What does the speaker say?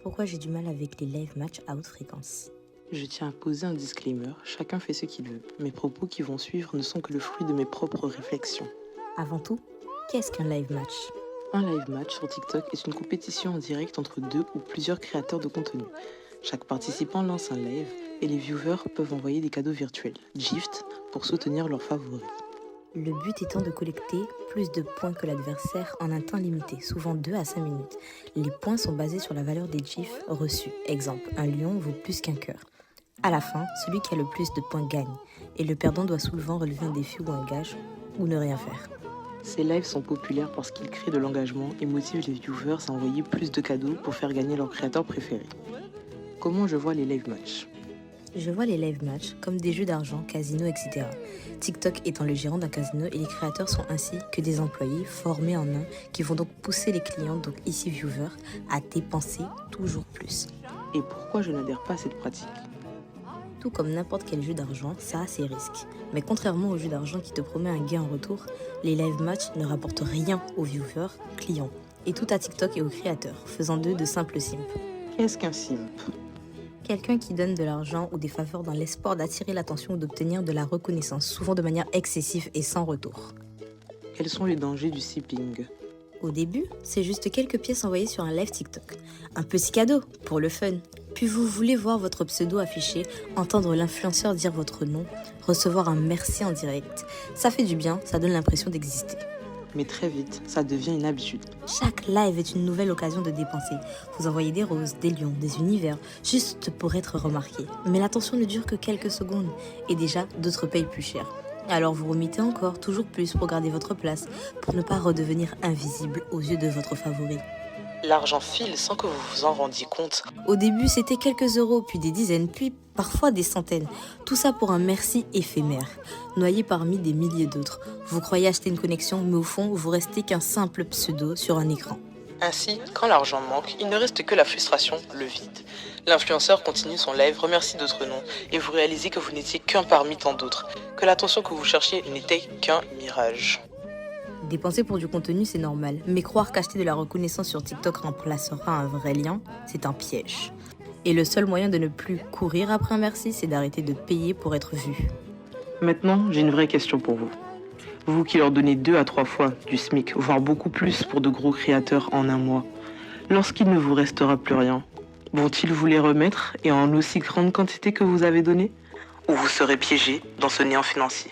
pourquoi j'ai du mal avec les live matchs à haute fréquence. Je tiens à poser un disclaimer, chacun fait ce qu'il veut. Mes propos qui vont suivre ne sont que le fruit de mes propres réflexions. Avant tout, qu'est-ce qu'un live match? Un live match sur TikTok est une compétition en direct entre deux ou plusieurs créateurs de contenu. Chaque participant lance un live et les viewers peuvent envoyer des cadeaux virtuels, gifts, pour soutenir leurs favoris. Le but étant de collecter plus de points que l'adversaire en un temps limité, souvent 2 à 5 minutes. Les points sont basés sur la valeur des gifs reçus. Exemple, un lion vaut plus qu'un cœur. À la fin, celui qui a le plus de points gagne, et le perdant doit souvent relever un défi ou un gage, ou ne rien faire. Ces lives sont populaires parce qu'ils créent de l'engagement et motivent les viewers à envoyer plus de cadeaux pour faire gagner leur créateur préféré. Comment je vois les live matchs? Je vois les live matchs comme des jeux d'argent, casinos, etc. TikTok étant le gérant d'un casino et les créateurs sont ainsi que des employés formés en un qui vont donc pousser les clients, donc ici viewers, à dépenser toujours plus. Et pourquoi je n'adhère pas à cette pratique? Tout comme n'importe quel jeu d'argent, ça a ses risques. Mais contrairement au jeu d'argent qui te promet un gain en retour, les live matchs ne rapportent rien aux viewers, clients, et tout à TikTok et aux créateurs, faisant d'eux de simples simps. Qu'est-ce qu'un simp? Quelqu'un qui donne de l'argent ou des faveurs dans l'espoir d'attirer l'attention ou d'obtenir de la reconnaissance, souvent de manière excessive et sans retour. Quels sont les dangers du simping? Au début, c'est juste quelques pièces envoyées sur un live TikTok. Un petit cadeau, pour le fun. Puis vous voulez voir votre pseudo affiché, entendre l'influenceur dire votre nom, recevoir un merci en direct. Ça fait du bien, ça donne l'impression d'exister. Mais très vite, ça devient une habitude. Chaque live est une nouvelle occasion de dépenser. Vous envoyez des roses, des lions, des univers, juste pour être remarqué. Mais l'attention ne dure que quelques secondes, et déjà, d'autres payent plus cher. Alors vous remettez encore, toujours plus pour garder votre place, pour ne pas redevenir invisible aux yeux de votre favori. L'argent file sans que vous vous en rendiez compte. Au début, c'était quelques euros, puis des dizaines, puis parfois des centaines. Tout ça pour un merci éphémère, noyé parmi des milliers d'autres. Vous croyez acheter une connexion, mais au fond, vous restez qu'un simple pseudo sur un écran. Ainsi, quand l'argent manque, il ne reste que la frustration, le vide. L'influenceur continue son live, remercie d'autres noms, et vous réalisez que vous n'étiez qu'un parmi tant d'autres, que l'attention que vous cherchiez n'était qu'un mirage. Dépenser pour du contenu, c'est normal, mais croire qu'acheter de la reconnaissance sur TikTok remplacera un vrai lien, c'est un piège. Et le seul moyen de ne plus courir après un merci, c'est d'arrêter de payer pour être vu. Maintenant, j'ai une vraie question pour vous. Vous qui leur donnez 2 à 3 fois du SMIC, voire beaucoup plus pour de gros créateurs en un mois, lorsqu'il ne vous restera plus rien, vont-ils vous les remettre et en aussi grande quantité que vous avez donné? Ou vous serez piégé dans ce néant financier?